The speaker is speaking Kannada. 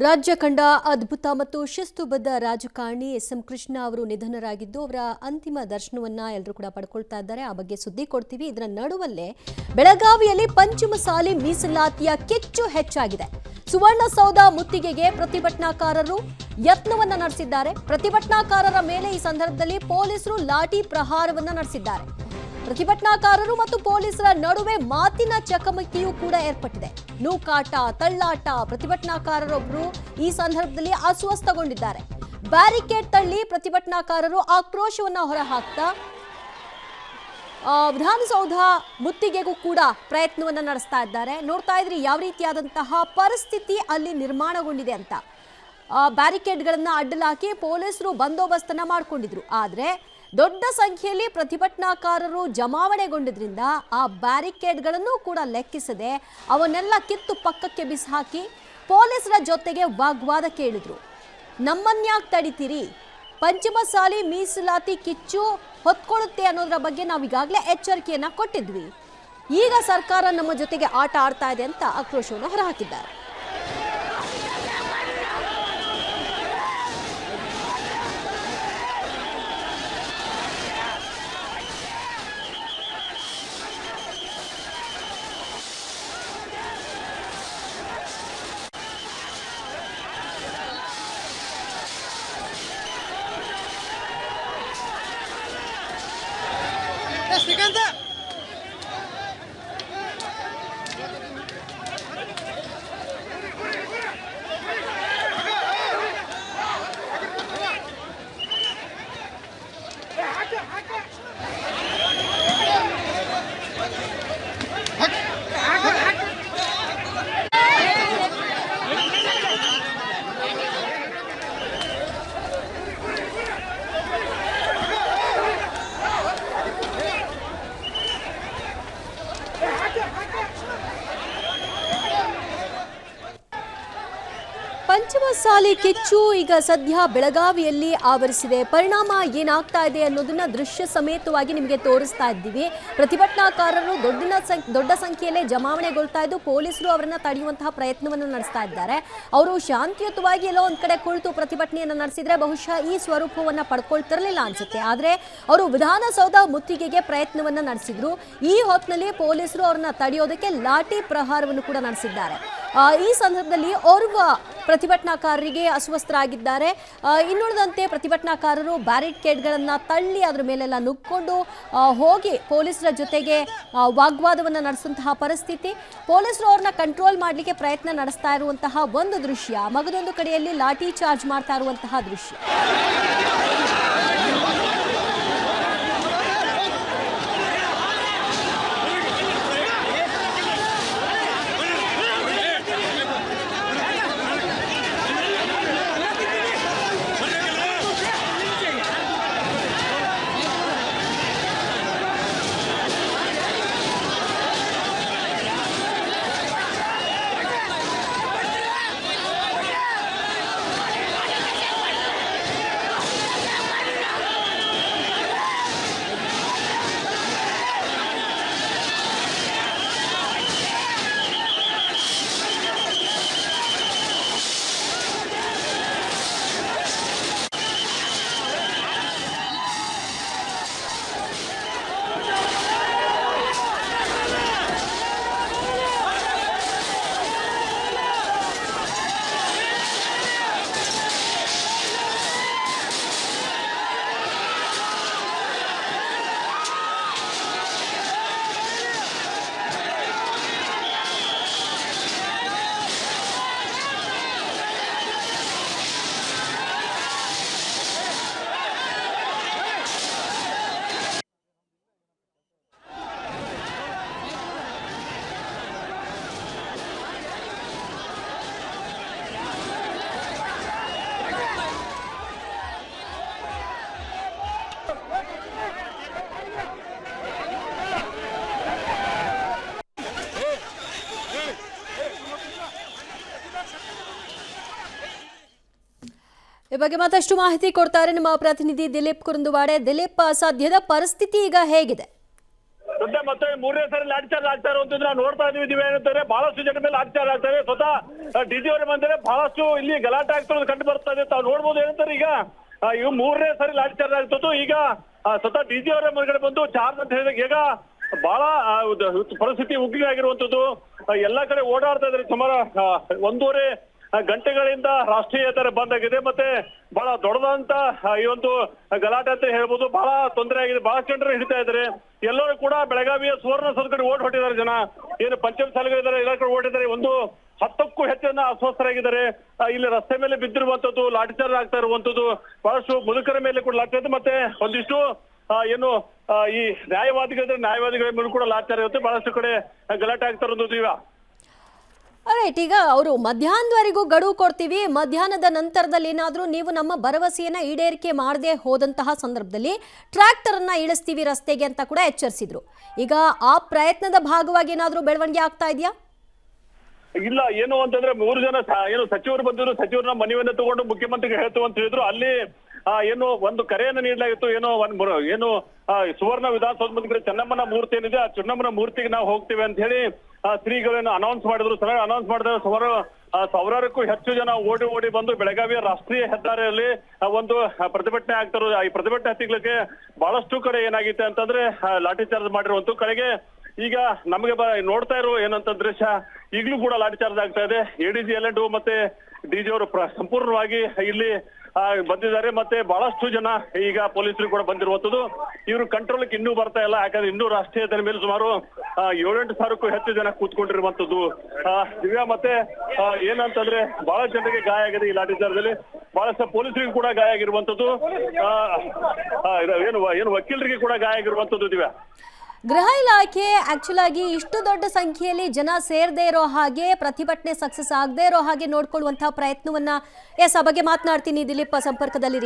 ರಾಜ್ಯ ಕಂಡ ಅದ್ಭುತ ಮತ್ತು ಶಿಸ್ತುಬದ್ಧ ರಾಜಕಾರಣಿ ಎಸ್.ಎಂ. ಕೃಷ್ಣ ಅವರು ನಿಧನರಾಗಿದ್ದು ಅವರ ಅಂತಿಮ ದರ್ಶನವನ್ನ ಎಲ್ಲರೂ ಕೂಡ ಪಡ್ಕೊಳ್ತಾ ಇದ್ದಾರೆ. ಆ ಬಗ್ಗೆ ಸುದ್ದಿ ಕೊಡ್ತೀವಿ. ಇದರ ನಡುವಲ್ಲೇ ಬೆಳಗಾವಿಯಲ್ಲಿ ಪಂಚಮಸಾಲಿ ಮೀಸಲಾತಿಯ ಕಿಚ್ಚು ಹೆಚ್ಚಾಗಿದೆ. ಸುವರ್ಣಸೌಧ ಮುತ್ತಿಗೆಗೆ ಪ್ರತಿಭಟನಾಕಾರರು ಯತ್ನವನ್ನ ನಡೆಸಿದ್ದಾರೆ. ಪ್ರತಿಭಟನಾಕಾರರ ಮೇಲೆ ಈ ಸಂದರ್ಭದಲ್ಲಿ ಪೊಲೀಸರು ಲಾಠಿ ಪ್ರಹಾರವನ್ನ ನಡೆಸಿದ್ದಾರೆ. ಪ್ರತಿಭಟನಾಕಾರರು ಮತ್ತು ಪೊಲೀಸರ ನಡುವೆ ಮಾತಿನ ಚಕಮಕಿಯೂ ಕೂಡ ಏರ್ಪಟ್ಟಿದೆ. ನೂಕಾಟ, ತಳ್ಳಾಟ. ಪ್ರತಿಭಟನಾಕಾರರೊಬ್ಬರು ಈ ಸಂದರ್ಭದಲ್ಲಿ ಅಸ್ವಸ್ಥಗೊಂಡಿದ್ದಾರೆ. ಬ್ಯಾರಿಕೇಡ್ ತಳ್ಳಿ ಪ್ರತಿಭಟನಾಕಾರರು ಆಕ್ರೋಶವನ್ನ ಹೊರಹಾಕ್ತಾ ವಿಧಾನಸೌಧ ಮುತ್ತಿಗೆಗೂ ಕೂಡ ಪ್ರಯತ್ನವನ್ನ ನಡೆಸ್ತಾ ಇದ್ದಾರೆ. ನೋಡ್ತಾ ಇದ್ರಿ ಯಾವ ರೀತಿಯಾದಂತಹ ಪರಿಸ್ಥಿತಿ ಅಲ್ಲಿ ನಿರ್ಮಾಣಗೊಂಡಿದೆ ಅಂತ. ಬ್ಯಾರಿಕೇಡ್ಗಳನ್ನ ಅಡ್ಡಲಾಕಿ ಪೊಲೀಸರು ಬಂದೋಬಸ್ತನ್ನ ಮಾಡಿಕೊಂಡಿದ್ರು. ಆದ್ರೆ ದೊಡ್ಡ ಸಂಖ್ಯೆಯಲ್ಲಿ ಪ್ರತಿಭಟನಾಕಾರರು ಜಮಾವಣೆಗೊಂಡಿದ್ರಿಂದ ಆ ಬ್ಯಾರಿಕೇಡ್ಗಳನ್ನು ಕೂಡ ಲೆಕ್ಕಿಸದೆ ಅವನ್ನೆಲ್ಲ ಕಿತ್ತು ಪಕ್ಕಕ್ಕೆ ಬಿಸಾಕಿ ಪೊಲೀಸರ ಜೊತೆಗೆ ವಾಗ್ವಾದ ಕೇಳಿದ್ರು. ನಮ್ಮನ್ಯಾಕ್ ತಡಿತೀರಿ, ಪಂಚಮಸಾಲಿ ಮೀಸಲಾತಿ ಕಿಚ್ಚು ಹೊತ್ಕೊಳ್ಳುತ್ತೆ ಅನ್ನೋದ್ರ ಬಗ್ಗೆ ನಾವು ಈಗಾಗಲೇ ಎಚ್ಚರಿಕೆಯನ್ನ ಕೊಟ್ಟಿದ್ವಿ. ಈಗ ಸರ್ಕಾರ ನಮ್ಮ ಜೊತೆಗೆ ಆಟ ಆಡ್ತಾ ಇದೆ ಅಂತ ಆಕ್ರೋಶವನ್ನು ಹೊರಹಾಕಿದ್ದಾರೆ. ಪಂಚಮಸಾಲಿ ಕಿಚ್ಚು ಈಗ ಸದ್ಯ ಬೆಳಗಾವಿಯಲ್ಲಿ ಆವರಿಸಿದೆ. ಪರಿಣಾಮ ಏನಾಗ್ತಾ ಇದೆ ಅನ್ನೋದನ್ನ ದೃಶ್ಯ ಸಮೇತವಾಗಿ ನಿಮಗೆ ತೋರಿಸ್ತಾ ಇದ್ದೀವಿ. ಪ್ರತಿಭಟನಾಕಾರರು ದೊಡ್ಡ ಸಂಖ್ಯೆಯಲ್ಲೇ ಜಮಾವಣೆಗೊಳ್ತಾ ಇದ್ದು ಪೊಲೀಸರು ಅವರನ್ನ ತಡೆಯುವಂತಹ ಪ್ರಯತ್ನವನ್ನು ನಡೆಸ್ತಾ ಇದ್ದಾರೆ. ಅವರು ಶಾಂತಿಯುತವಾಗಿ ಎಲ್ಲೋ ಒಂದ್ ಕಡೆ ಕುಳಿತು ಪ್ರತಿಭಟನೆಯನ್ನು ನಡೆಸಿದ್ರೆ ಬಹುಶಃ ಈ ಸ್ವರೂಪವನ್ನ ಪಡ್ಕೊಳ್ತಿರ್ಲಿಲ್ಲ ಅನ್ಸುತ್ತೆ. ಆದ್ರೆ ಅವರು ವಿಧಾನಸೌಧ ಮುತ್ತಿಗೆಗೆ ಪ್ರಯತ್ನವನ್ನ ನಡೆಸಿದ್ರು. ಈ ಹೊತ್ತಿನಲ್ಲಿ ಪೊಲೀಸರು ಅವರನ್ನ ತಡೆಯೋದಕ್ಕೆ ಲಾಠಿ ಪ್ರಹಾರವನ್ನು ಕೂಡ ನಡೆಸಿದ್ದಾರೆ. ಈ ಸಂದರ್ಭದಲ್ಲಿ ಓರ್ವ ಪ್ರತಿಭಟನಾಕಾರರಿಗೆ ಅಸ್ವಸ್ಥರಾಗಿದ್ದಾರೆ. ಇನ್ನುಳಿದಂತೆ ಪ್ರತಿಭಟನಾಕಾರರು ಬ್ಯಾರಿಕೇಡ್ಗಳನ್ನು ತಳ್ಳಿ ಅದರ ಮೇಲೆಲ್ಲ ನುಗ್ಕೊಂಡು ಹೋಗಿ ಪೊಲೀಸರ ಜೊತೆಗೆ ವಾಗ್ವಾದವನ್ನು ನಡೆಸುವಂತಹ ಪರಿಸ್ಥಿತಿ. ಪೊಲೀಸರು ಅವ್ರನ್ನ ಕಂಟ್ರೋಲ್ ಮಾಡಲಿಕ್ಕೆ ಪ್ರಯತ್ನ ನಡೆಸ್ತಾ ಇರುವಂತಹ ಒಂದು ದೃಶ್ಯ, ಮಗದೊಂದು ಕಡೆಯಲ್ಲಿ ಲಾಠಿ ಚಾರ್ಜ್ ಮಾಡ್ತಾ ಇರುವಂತಹ ದೃಶ್ಯ. ಈ ಬಗ್ಗೆ ಮತ್ತಷ್ಟು ಮಾಹಿತಿ ಕೊಡ್ತಾರೆ ನಮ್ಮ ಪ್ರತಿನಿಧಿ ದಿಲೀಪ್ ಕುರುಂದುವಾಡೆ. ದಿಲೀಪ್, ಸದ್ಯದ ಪರಿಸ್ಥಿತಿ ಈಗ ಹೇಗಿದೆ? ಮತ್ತೆ ಮತ್ತೆ ಮೂರನೇ ಸಾರಿ ಲಾಠಿ ಚಾರ್ಜ್ ಆಗ್ತಾ ಇರುವಂತದ್ದು ನಾವು ನೋಡ್ತಾ ಇದೀವಿ ಏನಂತಾರೆ ಬಹಳಷ್ಟು ಜನ ಮೇಲೆ ಲಾಠಿ ಚಾರ್ಜ್ ಆಗ್ತಾರೆ. ಸ್ವತಃ ಡಿಜಿ ಅವರ ಬಂದರೆ ಬಹಳಷ್ಟು ಇಲ್ಲಿ ಗಲಾಟೆ ಆಗ್ತಿರೋದು ಕಂಡು ಬರ್ತಾ ಇದೆ. ತಾವು ನೋಡ್ಬೋದು ಏನಂತಾರೆ ಈಗ ಇವು ಮೂರನೇ ಸಾರಿ ಲಾಠಿ ಚಾರ್ಜ್ ಆಗ್ತದ್ದು. ಈಗ ಸ್ವತಃ ಡಿಜಿ ಅವರ ಮುಂದ್ಗಡೆ ಬಂದು ಚಾರ್ಜ್ ಅಂತ ಹೇಳಿದಾಗ ಈಗ ಬಹಳ ಪರಿಸ್ಥಿತಿ ಉಗ್ಗಿಯಾಗಿರುವಂತದ್ದು. ಎಲ್ಲಾ ಕಡೆ ಓಡಾಡ್ತಾ ಇದ್ದಾರೆ. ಸುಮಾರು 1.5 ಗಂಟೆಗಳಿಂದ ರಾಷ್ಟ್ರೀಯ ಹೆದ್ದಾರಿ ಬಂದ್ ಆಗಿದೆ. ಮತ್ತೆ ಬಹಳ ದೊಡ್ಡದಂತ ಈ ಒಂದು ಗಲಾಟೆ ಅಂತ ಹೇಳ್ಬೋದು. ಬಹಳ ತೊಂದರೆ ಆಗಿದೆ. ಬಹಳಷ್ಟು ಜನರು ಹಿಡಿತಾ ಇದ್ದಾರೆ. ಎಲ್ಲರೂ ಕೂಡ ಬೆಳಗಾವಿಯ ಸುವರ್ಣಸೌಧ ಕಡೆ ಓಡ್ ಹೊಟ್ಟಿದ್ದಾರೆ. ಜನ ಏನು ಪಂಚಮ ಸಾಲಿಗಳಿದ್ದಾರೆ ಎಲ್ಲ ಕಡೆ ಓಡಿದ್ದಾರೆ. 10ಕ್ಕೂ ಹೆಚ್ಚು ಜನ ಅಸ್ವಸ್ಥರಾಗಿದ್ದಾರೆ. ಇಲ್ಲಿ ರಸ್ತೆ ಮೇಲೆ ಬಿದ್ದಿರುವಂತದ್ದು, ಲಾಠಿ ಚಾರ್ಜ್ ಆಗ್ತಾ ಇರುವಂತದ್ದು, ಬಹಳಷ್ಟು ಮುದುಕರ ಮೇಲೆ ಕೂಡ ಲಾಠಿ ಚಾರ್ಜ್, ಮತ್ತೆ ಒಂದಿಷ್ಟು ಏನು ಈ ನ್ಯಾಯವಾದಿಗಳ ಮೇಲೆ ಕೂಡ ಲಾಠಿ ಚಾರ್ಜ್ ಇರುತ್ತೆ. ಬಹಳಷ್ಟು ಕಡೆ ಗಲಾಟೆ ಆಗ್ತಾ ಇರೋದು. ರೈಟ್, ಈಗ ಅವರು ಮಧ್ಯಾಹ್ನದವರೆಗೂ ಗಡುವು ಕೊಡ್ತೀವಿ, ಮಧ್ಯಾಹ್ನದ ನಂತರದಲ್ಲಿ ಏನಾದರೂ ನೀವು ನಮ್ಮ ಭರವಸೆಯನ್ನ ಈಡೇರಿಕೆ ಮಾಡದೆ ಹೋದಂತಹ ಸಂದರ್ಭದಲ್ಲಿ ಟ್ರ್ಯಾಕ್ಟರ್ ಅನ್ನ ಇಳಿಸ್ತೀವಿ ರಸ್ತೆಗೆ ಅಂತ ಕೂಡ ಎಚ್ಚರಿಸಿದ್ರು. ಈಗ ಆ ಪ್ರಯತ್ನದ ಭಾಗವಾಗಿ ಏನಾದರೂ ಬೆಳವಣಿಗೆ ಆಗ್ತಾ ಇದೆಯಾ? ಇಲ್ಲ, ಏನು ಅಂತಂದ್ರೆ 3 ಜನ ಏನು ಸಚಿವರು ಬಂದಿದ್ರು. ಸಚಿವರನ್ನ ಮನವಿಯನ್ನ ತಗೊಂಡು ಮುಖ್ಯಮಂತ್ರಿಗೆ ಹೇಳ್ತು ಅಂತ ಹೇಳಿದ್ರು. ಅಲ್ಲಿ ಏನು ಒಂದು ಕರೆಯನ್ನು ನೀಡಲಾಗಿತ್ತು. ಏನು ಸುವರ್ಣ ವಿಧಾನಸೌಧ ಮುಂದೆ ಚೆನ್ನಮ್ಮನ ಮೂರ್ತಿ ಏನಿದೆ, ಆ ಚೆನ್ನಮ್ಮನ ಮೂರ್ತಿಗೆ ನಾವು ಹೋಗ್ತೀವಿ ಅಂತ ಹೇಳಿ ಶ್ರೀಗಳನ್ನು ಅನೌನ್ಸ್ ಮಾಡಿದ್ರು. ಅನೌನ್ಸ್ ಮಾಡಿದ್ರೆ ಸುಮಾರು 1000ಕ್ಕೂ ಹೆಚ್ಚು ಜನ ಓಡಿ ಬಂದು ಬೆಳಗಾವಿಯ ರಾಷ್ಟ್ರೀಯ ಹೆದ್ದಾರಿಯಲ್ಲಿ ಒಂದು ಪ್ರತಿಭಟನೆ ಆಗ್ತಾರೋ. ಈ ಪ್ರತಿಭಟನೆ ಹತ್ತಿಗ್ಲಿಕ್ಕೆ ಬಹಳಷ್ಟು ಕಡೆ ಏನಾಗಿತ್ತು ಅಂತಂದ್ರೆ ಲಾಠಿ ಚಾರ್ಜ್ ಮಾಡಿರುವಂತ ಕಡೆಗೆ ಈಗ ನಮಗೆ ನೋಡ್ತಾ ಇರೋ ಏನಂತ ದೃಶ್ಯ ಈಗಲೂ ಕೂಡ ಲಾಠಿ ಚಾರ್ಜ್ ಆಗ್ತಾ ಇದೆ. ಎಡಿಜಿ L&O ಮತ್ತೆ ಡಿಜಿ ಅವರು ಸಂಪೂರ್ಣವಾಗಿ ಇಲ್ಲಿ ಬಂದಿದ್ದಾರೆ. ಮತ್ತೆ ಬಹಳಷ್ಟು ಜನ ಈಗ ಪೊಲೀಸರು ಕೂಡ ಬಂದಿರುವಂತದ್ದು. ಇವರು ಕಂಟ್ರೋಲ್ಗೆ ಇನ್ನೂ ಬರ್ತಾ ಇಲ್ಲ. ಯಾಕಂದ್ರೆ ಇನ್ನೂ ರಾಷ್ಟ್ರೀಯ ಹೆದ್ದಾರಿ ಮೇಲೆ ಸುಮಾರು 7-8 ಸಾವಿರಕ್ಕೂ ಹೆಚ್ಚು ಜನ ಕೂತ್ಕೊಂಡಿರುವಂತದ್ದು. ದಿವ್ಯಾ, ಮತ್ತೆ ಏನಂತಂದ್ರೆ ಬಹಳ ಜನರಿಗೆ ಗಾಯ ಆಗಿದೆ ಈ ಲಾಠಿ ಚಾರ್ಜ್ ಅಲ್ಲಿ. ಬಹಳಷ್ಟು ಪೊಲೀಸರಿಗೂ ಕೂಡ ಗಾಯ ಆಗಿರುವಂತದ್ದು. ಏನು ವಕೀಲರಿಗೆ ಕೂಡ ಗಾಯ ಆಗಿರುವಂತದ್ದು. ದಿವ್ಯಾ, ಗೃಹ ಇಲಾಖೆ ಆಕ್ಚುಲ್ ಆಗಿ ಇಷ್ಟು ದೊಡ್ಡ ಸಂಖ್ಯೆಯಲ್ಲಿ ಜನ ಸೇರದೇ ಇರೋ ಹಾಗೆ, ಪ್ರತಿಭಟನೆ ಸಕ್ಸಸ್ ಆಗದೆ ಇರೋ ಹಾಗೆ ನೋಡ್ಕೊಳ್ಳುವಂತಹ ಪ್ರಯತ್ನವನ್ನ ಆ ಬಗ್ಗೆ ಮಾತನಾಡ್ತೀನಿ. ದಿಲೀಪ್ ಸಂಪರ್ಕದಲ್ಲಿ